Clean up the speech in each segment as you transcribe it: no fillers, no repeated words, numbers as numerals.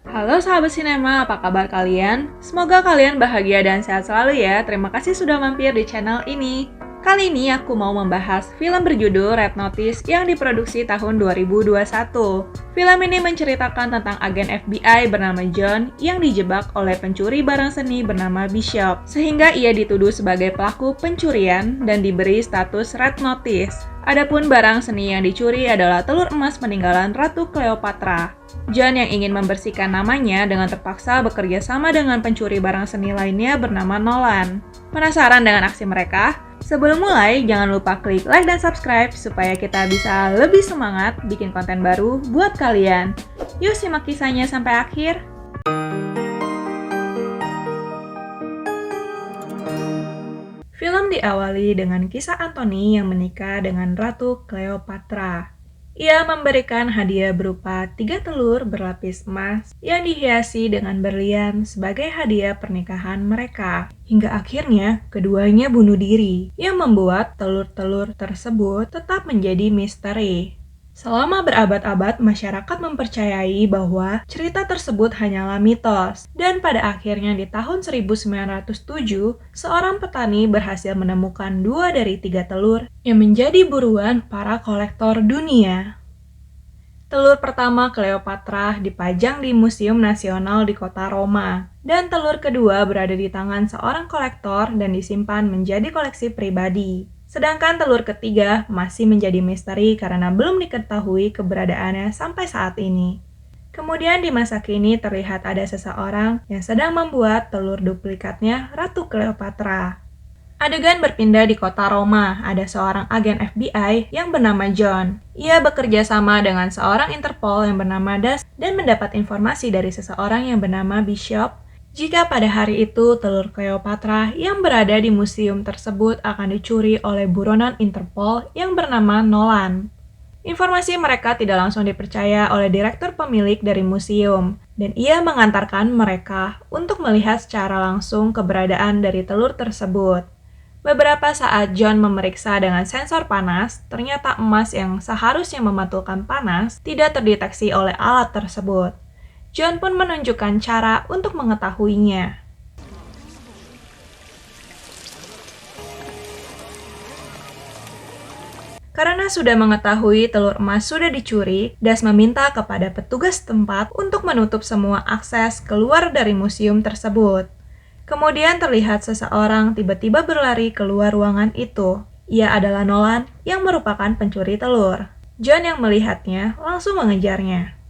Halo sahabat sinema, apa kabar kalian? Semoga kalian bahagia dan sehat selalu ya. Terima kasih sudah mampir di channel ini. Kali ini aku mau membahas film berjudul Red Notice yang diproduksi tahun 2021. Film ini menceritakan tentang agen FBI bernama John yang dijebak oleh pencuri barang seni bernama Bishop, sehingga ia dituduh sebagai pelaku pencurian dan diberi status Red Notice. Adapun barang seni yang dicuri adalah telur emas peninggalan Ratu Cleopatra. John yang ingin membersihkan namanya dengan terpaksa bekerja sama dengan pencuri barang seni lainnya bernama Nolan. Penasaran dengan aksi mereka? Sebelum mulai, jangan lupa klik like dan subscribe supaya kita bisa lebih semangat bikin konten baru buat kalian. Yuk simak kisahnya sampai akhir. Film diawali dengan kisah Anthony yang menikah dengan Ratu Cleopatra. Ia memberikan hadiah berupa 3 telur berlapis emas yang dihiasi dengan berlian sebagai hadiah pernikahan mereka. Hingga akhirnya keduanya bunuh diri, yang membuat telur-telur tersebut tetap menjadi misteri. Selama berabad-abad, masyarakat mempercayai bahwa cerita tersebut hanyalah mitos. Dan pada akhirnya di tahun 1907, seorang petani berhasil menemukan 2 dari 3 telur yang menjadi buruan para kolektor dunia. Telur pertama Cleopatra dipajang di Museum Nasional di kota Roma, dan telur kedua berada di tangan seorang kolektor dan disimpan menjadi koleksi pribadi. Sedangkan telur ketiga masih menjadi misteri karena belum diketahui keberadaannya sampai saat ini. Kemudian di masa kini terlihat ada seseorang yang sedang membuat telur duplikatnya Ratu Cleopatra. Adegan berpindah di kota Roma, ada seorang agen FBI yang bernama John. Ia bekerja sama dengan seorang Interpol yang bernama Das dan mendapat informasi dari seseorang yang bernama Bishop jika pada hari itu telur Cleopatra yang berada di museum tersebut akan dicuri oleh buronan Interpol yang bernama Nolan. Informasi mereka tidak langsung dipercaya oleh direktur pemilik dari museum, dan ia mengantarkan mereka untuk melihat secara langsung keberadaan dari telur tersebut. Beberapa saat John memeriksa dengan sensor panas, ternyata emas yang seharusnya memantulkan panas tidak terdeteksi oleh alat tersebut. John pun menunjukkan cara untuk mengetahuinya. Karena sudah mengetahui telur emas sudah dicuri, Das meminta kepada petugas setempat untuk menutup semua akses keluar dari museum tersebut. Kemudian terlihat seseorang tiba-tiba berlari keluar ruangan itu. Ia adalah Nolan yang merupakan pencuri telur. John yang melihatnya langsung mengejarnya.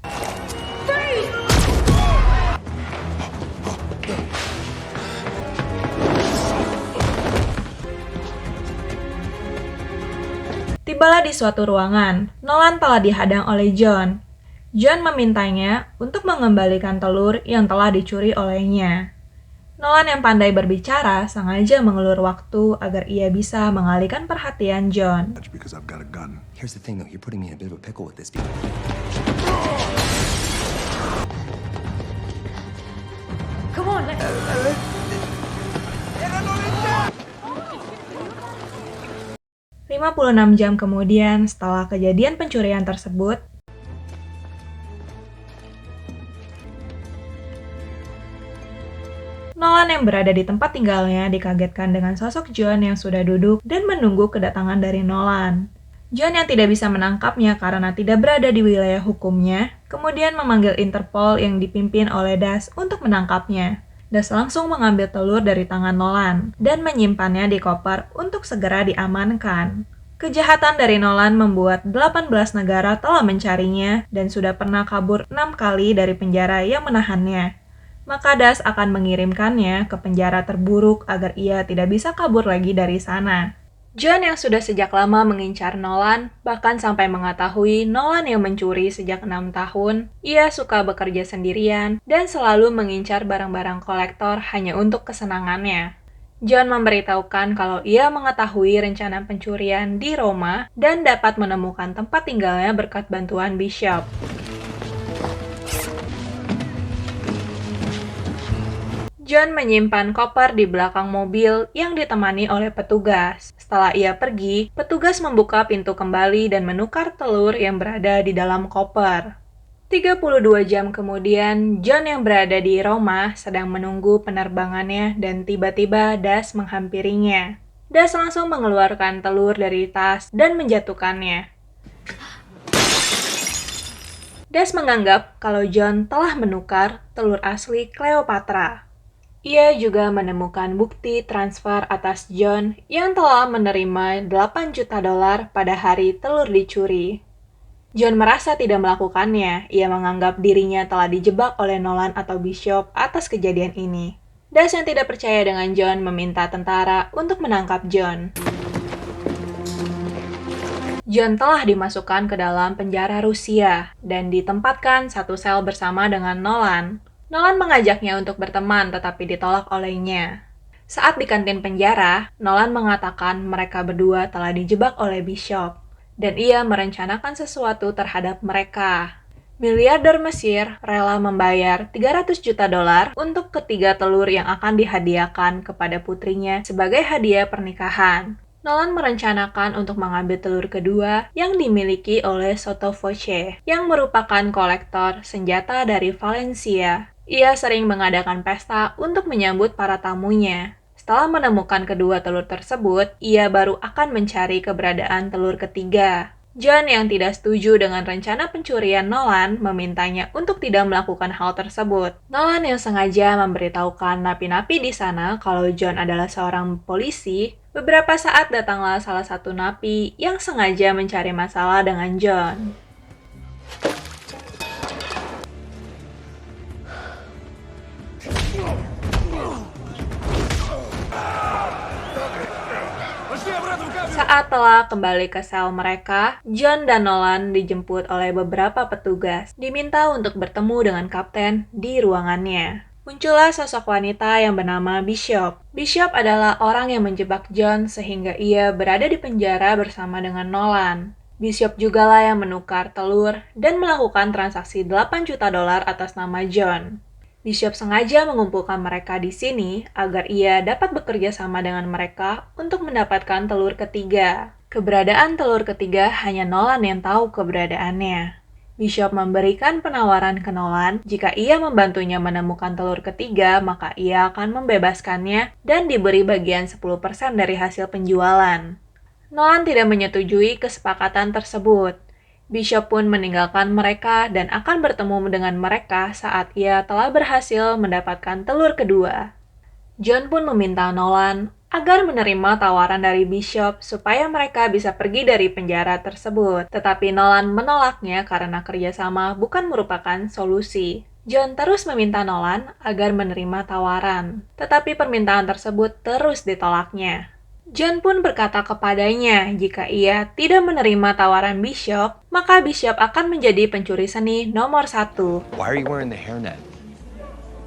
Tibalah di suatu ruangan, Nolan telah dihadang oleh John. John memintanya untuk mengembalikan telur yang telah dicuri olehnya. Nolan yang pandai berbicara sengaja mengulur waktu agar ia bisa mengalihkan perhatian John. Here's the thing though, you're putting me in a bit of a pickle with this. Come on, let's... 56 jam kemudian, setelah kejadian pencurian tersebut, Nolan yang berada di tempat tinggalnya dikagetkan dengan sosok John yang sudah duduk dan menunggu kedatangan dari Nolan. John yang tidak bisa menangkapnya karena tidak berada di wilayah hukumnya, kemudian memanggil Interpol yang dipimpin oleh Das untuk menangkapnya. Das langsung mengambil telur dari tangan Nolan dan menyimpannya di koper untuk segera diamankan. Kejahatan dari Nolan membuat 18 negara telah mencarinya dan sudah pernah kabur 6 kali dari penjara yang menahannya. Maka Das akan mengirimkannya ke penjara terburuk agar ia tidak bisa kabur lagi dari sana. John yang sudah sejak lama mengincar Nolan, bahkan sampai mengetahui Nolan yang mencuri sejak 6 tahun, ia suka bekerja sendirian dan selalu mengincar barang-barang kolektor hanya untuk kesenangannya. John memberitahukan kalau ia mengetahui rencana pencurian di Roma dan dapat menemukan tempat tinggalnya berkat bantuan Bishop. John menyimpan koper di belakang mobil yang ditemani oleh petugas. Setelah ia pergi, petugas membuka pintu kembali dan menukar telur yang berada di dalam koper. 32 jam kemudian, John yang berada di Roma sedang menunggu penerbangannya dan tiba-tiba Das menghampirinya. Das langsung mengeluarkan telur dari tas dan menjatuhkannya. Das menganggap kalau John telah menukar telur asli Cleopatra. Ia juga menemukan bukti transfer atas John yang telah menerima $8 juta pada hari telur dicuri. John merasa tidak melakukannya. Ia menganggap dirinya telah dijebak oleh Nolan atau Bishop atas kejadian ini. Das yang tidak percaya dengan John meminta tentara untuk menangkap John. John telah dimasukkan ke dalam penjara Rusia dan ditempatkan satu sel bersama dengan Nolan. Nolan mengajaknya untuk berteman tetapi ditolak olehnya. Saat di kantin penjara, Nolan mengatakan mereka berdua telah dijebak oleh Bishop. Dan ia merencanakan sesuatu terhadap mereka. Miliarder Mesir rela membayar $300 juta untuk ketiga telur yang akan dihadiahkan kepada putrinya sebagai hadiah pernikahan. Nolan merencanakan untuk mengambil telur kedua yang dimiliki oleh Sotto Voce, yang merupakan kolektor senjata dari Valencia. Ia sering mengadakan pesta untuk menyambut para tamunya. Setelah menemukan kedua telur tersebut, ia baru akan mencari keberadaan telur ketiga. John yang tidak setuju dengan rencana pencurian Nolan memintanya untuk tidak melakukan hal tersebut. Nolan yang sengaja memberitahukan napi-napi di sana kalau John adalah seorang polisi, beberapa saat datanglah salah satu napi yang sengaja mencari masalah dengan John. Saat telah kembali ke sel mereka, John dan Nolan dijemput oleh beberapa petugas, diminta untuk bertemu dengan kapten di ruangannya. Muncullah sosok wanita yang bernama Bishop. Bishop adalah orang yang menjebak John sehingga ia berada di penjara bersama dengan Nolan. Bishop jugalah yang menukar telur dan melakukan transaksi $8 juta atas nama John. Bishop sengaja mengumpulkan mereka di sini agar ia dapat bekerja sama dengan mereka untuk mendapatkan telur ketiga. Keberadaan telur ketiga hanya Nolan yang tahu keberadaannya. Bishop memberikan penawaran ke Nolan, jika ia membantunya menemukan telur ketiga, maka ia akan membebaskannya dan diberi bagian 10% dari hasil penjualan. Nolan tidak menyetujui kesepakatan tersebut. Bishop pun meninggalkan mereka dan akan bertemu dengan mereka saat ia telah berhasil mendapatkan telur kedua. John pun meminta Nolan agar menerima tawaran dari Bishop supaya mereka bisa pergi dari penjara tersebut. Tetapi Nolan menolaknya karena kerjasama bukan merupakan solusi. John terus meminta Nolan agar menerima tawaran, tetapi permintaan tersebut terus ditolaknya. John pun berkata kepadanya jika ia tidak menerima tawaran Bishop, maka Bishop akan menjadi pencuri seni nomor 1. Why are you wearing the hairnet?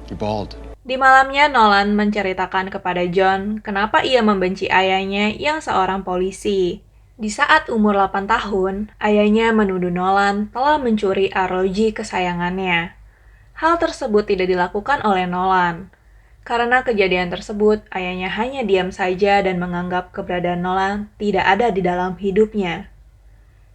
You're bald. Di malamnya, Nolan menceritakan kepada John kenapa ia membenci ayahnya yang seorang polisi. Di saat umur 8 tahun, ayahnya menuduh Nolan telah mencuri arloji kesayangannya. Hal tersebut tidak dilakukan oleh Nolan. Karena kejadian tersebut, ayahnya hanya diam saja dan menganggap keberadaan Nolan tidak ada di dalam hidupnya.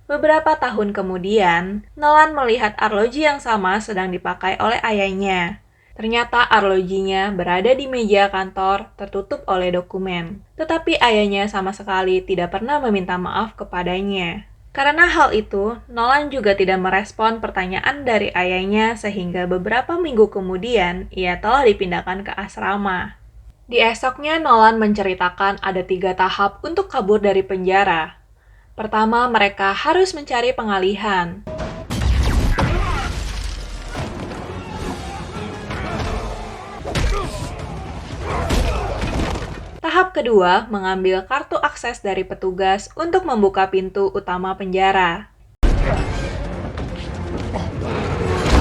Beberapa tahun kemudian, Nolan melihat arloji yang sama sedang dipakai oleh ayahnya. Ternyata arlojinya berada di meja kantor tertutup oleh dokumen. Tetapi ayahnya sama sekali tidak pernah meminta maaf kepadanya. Karena hal itu, Nolan juga tidak merespon pertanyaan dari ayahnya sehingga beberapa minggu kemudian ia telah dipindahkan ke asrama. Di esoknya, Nolan menceritakan ada 3 tahap untuk kabur dari penjara. Pertama, mereka harus mencari pengalihan. Tahap kedua, mengambil kartu akses dari petugas untuk membuka pintu utama penjara.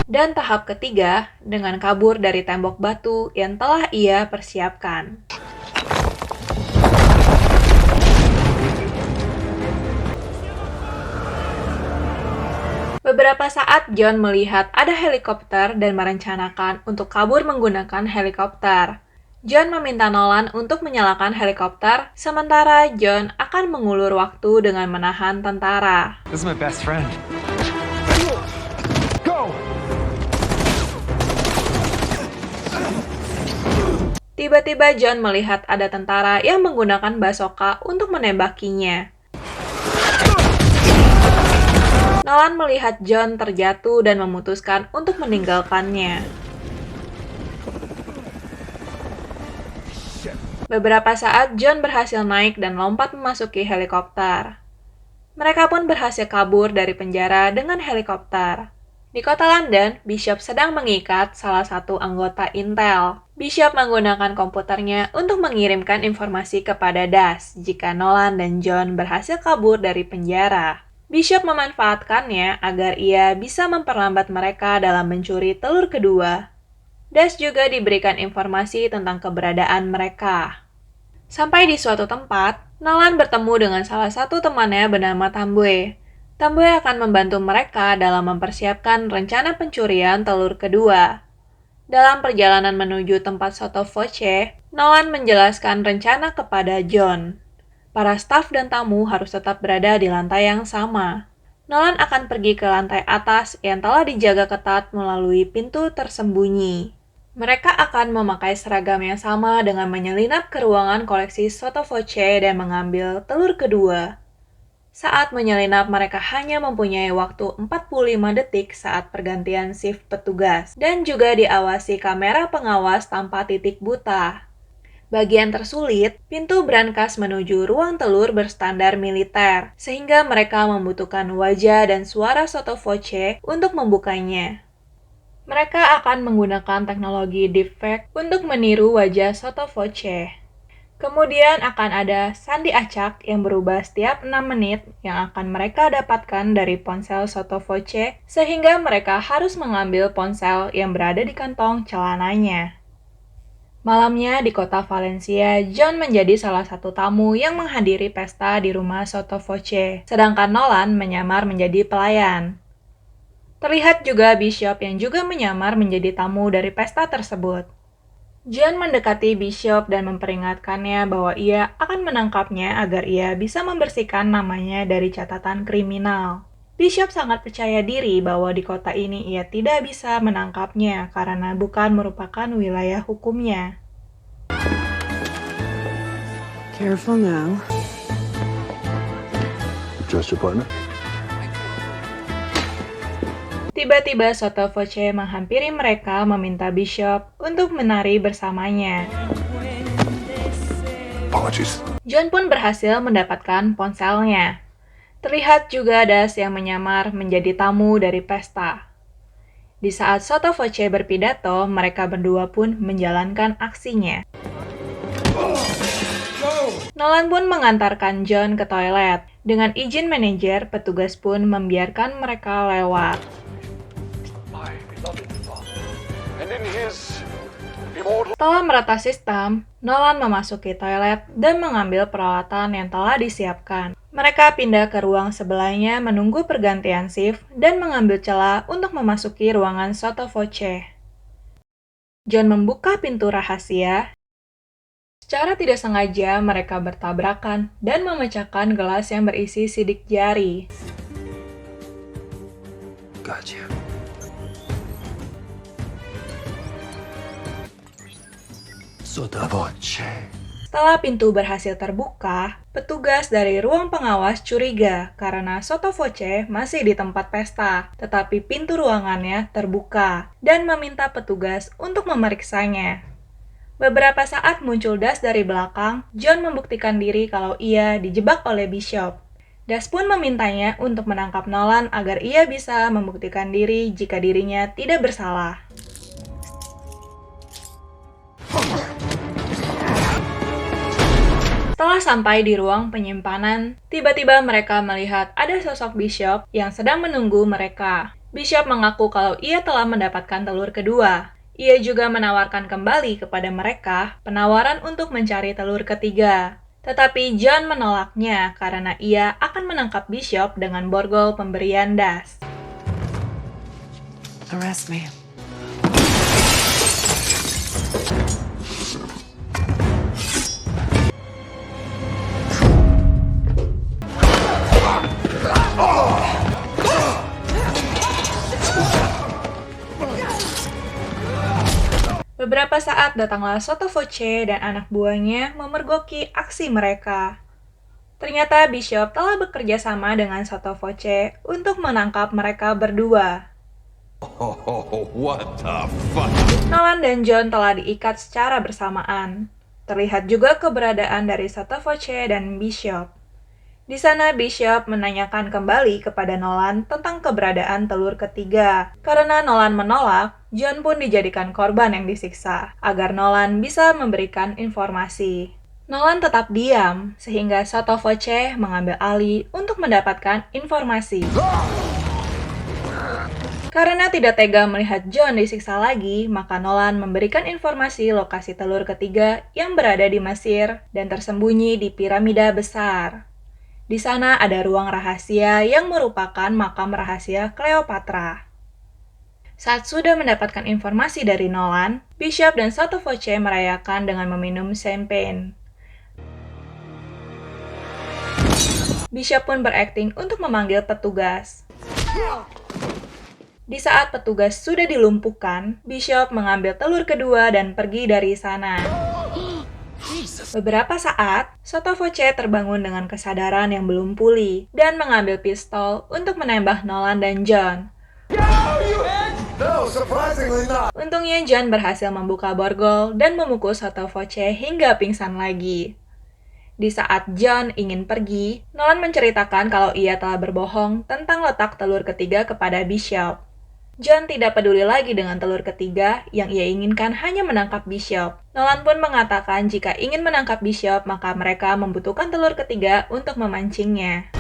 Dan tahap ketiga, dengan kabur dari tembok batu yang telah ia persiapkan. Beberapa saat John melihat ada helikopter dan merencanakan untuk kabur menggunakan helikopter. John meminta Nolan untuk menyalakan helikopter, sementara John akan mengulur waktu dengan menahan tentara. This is my best friend. Go! Tiba-tiba John melihat ada tentara yang menggunakan basoka untuk menembakinya. Nolan melihat John terjatuh dan memutuskan untuk meninggalkannya. Beberapa saat, John berhasil naik dan lompat memasuki helikopter. Mereka pun berhasil kabur dari penjara dengan helikopter. Di kota London, Bishop sedang mengikat salah satu anggota Intel. Bishop menggunakan komputernya untuk mengirimkan informasi kepada Das jika Nolan dan John berhasil kabur dari penjara. Bishop memanfaatkannya agar ia bisa memperlambat mereka dalam mencuri telur kedua. Das juga diberikan informasi tentang keberadaan mereka. Sampai di suatu tempat, Nolan bertemu dengan salah satu temannya bernama Tambue. Tambue akan membantu mereka dalam mempersiapkan rencana pencurian telur kedua. Dalam perjalanan menuju tempat Sotto Voce, Nolan menjelaskan rencana kepada John. Para staf dan tamu harus tetap berada di lantai yang sama. Nolan akan pergi ke lantai atas yang telah dijaga ketat melalui pintu tersembunyi. Mereka akan memakai seragam yang sama dengan menyelinap ke ruangan koleksi Sotto Voce dan mengambil telur kedua. Saat menyelinap, mereka hanya mempunyai waktu 45 detik saat pergantian shift petugas, dan juga diawasi kamera pengawas tanpa titik buta. Bagian tersulit, pintu brankas menuju ruang telur berstandar militer, sehingga mereka membutuhkan wajah dan suara Sotto Voce untuk membukanya. Mereka akan menggunakan teknologi deepfake untuk meniru wajah Sotto Voce. Kemudian akan ada sandi acak yang berubah setiap 6 menit yang akan mereka dapatkan dari ponsel Sotto Voce, sehingga mereka harus mengambil ponsel yang berada di kantong celananya. Malamnya di kota Valencia, John menjadi salah satu tamu yang menghadiri pesta di rumah Sotto Voce, sedangkan Nolan menyamar menjadi pelayan. Terlihat juga Bishop yang juga menyamar menjadi tamu dari pesta tersebut. John mendekati Bishop dan memperingatkannya bahwa ia akan menangkapnya agar ia bisa membersihkan namanya dari catatan kriminal. Bishop sangat percaya diri bahwa di kota ini ia tidak bisa menangkapnya karena bukan merupakan wilayah hukumnya. Careful now. Trust your partner? Tiba-tiba Sotto Voce menghampiri mereka meminta Bishop untuk menari bersamanya. Apologies. John pun berhasil mendapatkan ponselnya. Terlihat juga Das yang menyamar menjadi tamu dari pesta. Di saat Sotto Voce berpidato, mereka berdua pun menjalankan aksinya. Nolan pun mengantarkan John ke toilet. Dengan izin manajer, petugas pun membiarkan mereka lewat. Setelah merata sistem, Nolan memasuki toilet dan mengambil peralatan yang telah disiapkan. Mereka pindah ke ruang sebelahnya menunggu pergantian shift dan mengambil celah untuk memasuki ruangan Sotto Voce. John membuka pintu rahasia. Secara tidak sengaja, mereka bertabrakan dan memecahkan gelas yang berisi sidik jari. Gotcha. Sotto Voce. Setelah pintu berhasil terbuka, petugas dari ruang pengawas curiga karena Sotto Voce masih di tempat pesta, tetapi pintu ruangannya terbuka dan meminta petugas untuk memeriksanya. Beberapa saat muncul Das dari belakang. John membuktikan diri kalau ia dijebak oleh Bishop. Das pun memintanya untuk menangkap Nolan agar ia bisa membuktikan diri jika dirinya tidak bersalah. Setelah sampai di ruang penyimpanan, tiba-tiba mereka melihat ada sosok Bishop yang sedang menunggu mereka. Bishop mengaku kalau ia telah mendapatkan telur kedua. Ia juga menawarkan kembali kepada mereka penawaran untuk mencari telur ketiga. Tetapi John menolaknya karena ia akan menangkap Bishop dengan borgol pemberian Das. Arrest me. Beberapa saat datanglah Sotto Voce dan anak buahnya memergoki aksi mereka. Ternyata Bishop telah bekerja sama dengan Sotto Voce untuk menangkap mereka berdua. Oh, what the fuck? Nolan dan John telah diikat secara bersamaan. Terlihat juga keberadaan dari Sotto Voce dan Bishop. Di sana Bishop menanyakan kembali kepada Nolan tentang keberadaan telur ketiga. Karena Nolan menolak, John pun dijadikan korban yang disiksa, agar Nolan bisa memberikan informasi. Nolan tetap diam, sehingga Sotto Voce mengambil alih untuk mendapatkan informasi. Karena tidak tega melihat John disiksa lagi, maka Nolan memberikan informasi lokasi telur ketiga yang berada di Mesir dan tersembunyi di piramida besar. Di sana ada ruang rahasia yang merupakan makam rahasia Cleopatra. Saat sudah mendapatkan informasi dari Nolan, Bishop dan Sotto Voce merayakan dengan meminum champagne. Bishop pun berakting untuk memanggil petugas. Di saat petugas sudah dilumpuhkan, Bishop mengambil telur kedua dan pergi dari sana. Beberapa saat, Sotto Voce terbangun dengan kesadaran yang belum pulih dan mengambil pistol untuk menembak Nolan dan John. No, surprisingly not. Untungnya John berhasil membuka borgol dan memukul Sotto Voce hingga pingsan lagi. Di saat John ingin pergi, Nolan menceritakan kalau ia telah berbohong tentang letak telur ketiga kepada Bishop. John tidak peduli lagi dengan telur ketiga, yang ia inginkan hanya menangkap Bishop. Nolan pun mengatakan jika ingin menangkap Bishop, maka mereka membutuhkan telur ketiga untuk memancingnya.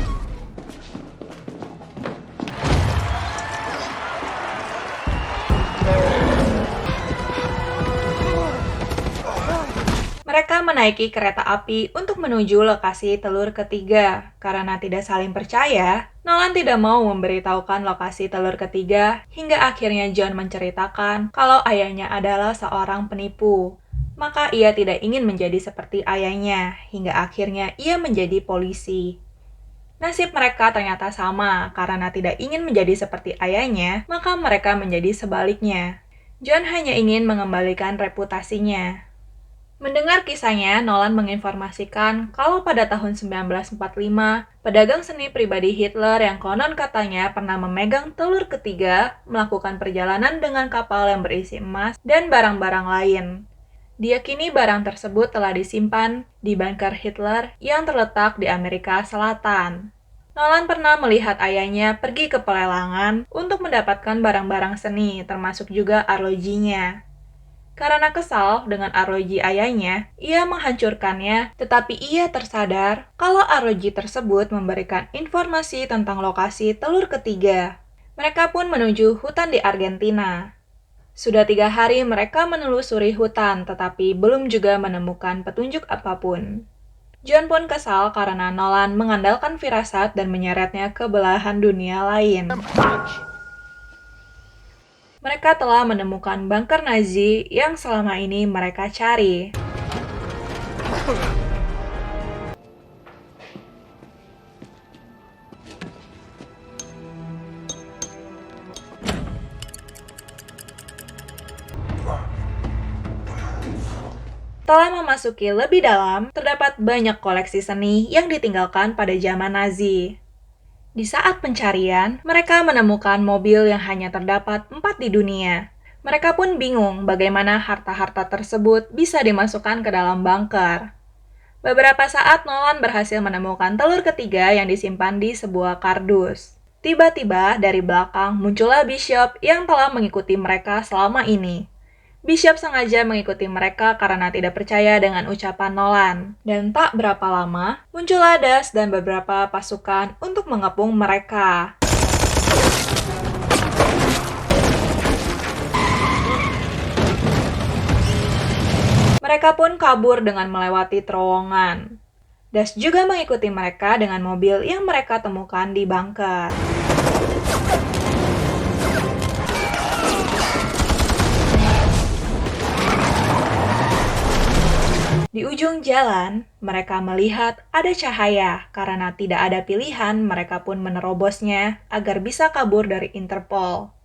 Mereka menaiki kereta api untuk menuju lokasi telur ketiga. Karena tidak saling percaya, Nolan tidak mau memberitahukan lokasi telur ketiga, hingga akhirnya John menceritakan kalau ayahnya adalah seorang penipu. Maka ia tidak ingin menjadi seperti ayahnya, hingga akhirnya ia menjadi polisi. Nasib mereka ternyata sama, karena tidak ingin menjadi seperti ayahnya, maka mereka menjadi sebaliknya. John hanya ingin mengembalikan reputasinya. Mendengar kisahnya, Nolan menginformasikan kalau pada tahun 1945, pedagang seni pribadi Hitler yang konon katanya pernah memegang telur ketiga melakukan perjalanan dengan kapal yang berisi emas dan barang-barang lain. Diyakini barang tersebut telah disimpan di bunker Hitler yang terletak di Amerika Selatan. Nolan pernah melihat ayahnya pergi ke pelelangan untuk mendapatkan barang-barang seni, termasuk juga arlojinya. Karena kesal dengan arloji ayahnya, ia menghancurkannya, tetapi ia tersadar kalau arloji tersebut memberikan informasi tentang lokasi telur ketiga. Mereka pun menuju hutan di Argentina. Sudah 3 hari mereka menelusuri hutan, tetapi belum juga menemukan petunjuk apapun. John pun kesal karena Nolan mengandalkan firasat dan menyeretnya ke belahan dunia lain. Mereka telah menemukan bunker Nazi yang selama ini mereka cari. Setelah memasuki lebih dalam, terdapat banyak koleksi seni yang ditinggalkan pada zaman Nazi. Di saat pencarian, mereka menemukan mobil yang hanya terdapat 4 di dunia. Mereka pun bingung bagaimana harta-harta tersebut bisa dimasukkan ke dalam bunker. Beberapa saat Nolan berhasil menemukan telur ketiga yang disimpan di sebuah kardus. Tiba-tiba dari belakang muncullah Bishop yang telah mengikuti mereka selama ini. Bishop sengaja mengikuti mereka karena tidak percaya dengan ucapan Nolan. Dan tak berapa lama, muncullah Das dan beberapa pasukan untuk mengepung mereka. Mereka pun kabur dengan melewati terowongan. Das juga mengikuti mereka dengan mobil yang mereka temukan di bunker. Di ujung jalan, mereka melihat ada cahaya. Karena tidak ada pilihan, mereka pun menerobosnya agar bisa kabur dari Interpol.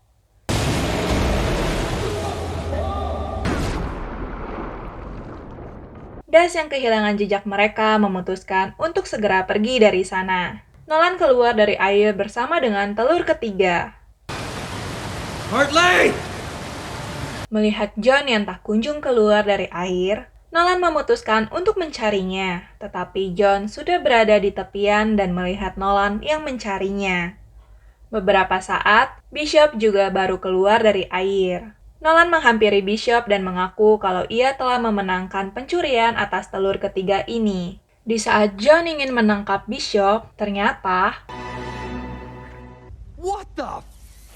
Das yang kehilangan jejak mereka memutuskan untuk segera pergi dari sana. Nolan keluar dari air bersama dengan telur ketiga. Hartley! Melihat John yang tak kunjung keluar dari air, Nolan memutuskan untuk mencarinya, tetapi John sudah berada di tepian dan melihat Nolan yang mencarinya. Beberapa saat, Bishop juga baru keluar dari air. Nolan menghampiri Bishop dan mengaku kalau ia telah memenangkan pencurian atas telur ketiga ini. Di saat John ingin menangkap Bishop, ternyata What the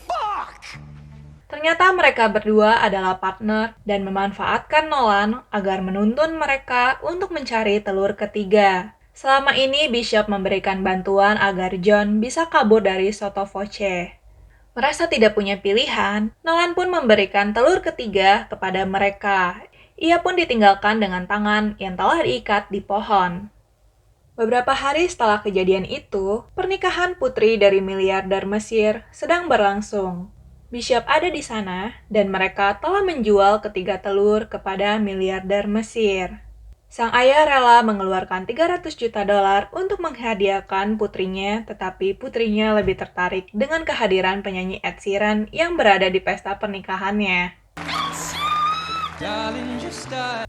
fuck? Ternyata mereka berdua adalah partner dan memanfaatkan Nolan agar menuntun mereka untuk mencari telur ketiga. Selama ini Bishop memberikan bantuan agar John bisa kabur dari Sotto Voce. Merasa tidak punya pilihan, Nolan pun memberikan telur ketiga kepada mereka. Ia pun ditinggalkan dengan tangan yang telah diikat di pohon. Beberapa hari setelah kejadian itu, pernikahan putri dari miliarder Mesir sedang berlangsung. Bishop ada di sana, dan mereka telah menjual ketiga telur kepada miliarder Mesir. Sang ayah rela mengeluarkan $300 juta untuk menghadiahkan putrinya, tetapi putrinya lebih tertarik dengan kehadiran penyanyi Ed Sheeran yang berada di pesta pernikahannya.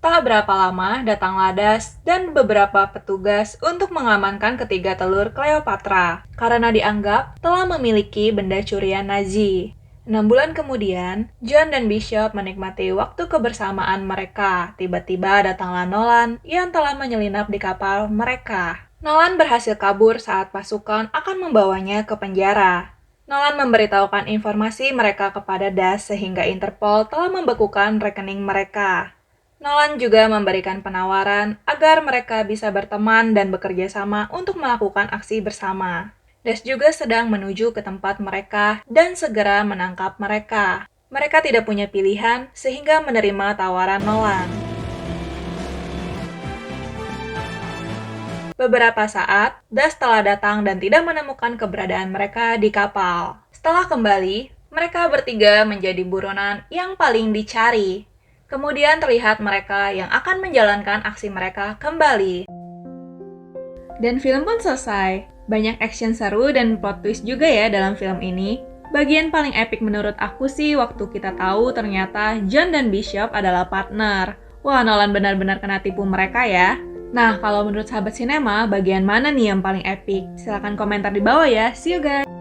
Tak berapa lama, datanglah Das dan beberapa petugas untuk mengamankan ketiga telur Cleopatra, karena dianggap telah memiliki benda curian Nazi. 6 bulan kemudian, John dan Bishop menikmati waktu kebersamaan mereka. Tiba-tiba datanglah Nolan yang telah menyelinap di kapal mereka. Nolan berhasil kabur saat pasukan akan membawanya ke penjara. Nolan memberitahukan informasi mereka kepada Das sehingga Interpol telah membekukan rekening mereka. Nolan juga memberikan penawaran agar mereka bisa berteman dan bekerja sama untuk melakukan aksi bersama. Das juga sedang menuju ke tempat mereka dan segera menangkap mereka. Mereka tidak punya pilihan sehingga menerima tawaran Nolan. Beberapa saat, Das telah datang dan tidak menemukan keberadaan mereka di kapal. Setelah kembali, mereka bertiga menjadi buronan yang paling dicari. Kemudian terlihat mereka yang akan menjalankan aksi mereka kembali. Dan film pun selesai. Banyak action seru dan plot twist juga ya dalam film ini. Bagian paling epic menurut aku sih waktu kita tahu ternyata John dan Bishop adalah partner. Wah, Nolan benar-benar kena tipu mereka ya. Nah, kalau menurut sahabat sinema, bagian mana nih yang paling epic? Silahkan komentar di bawah ya. See you guys!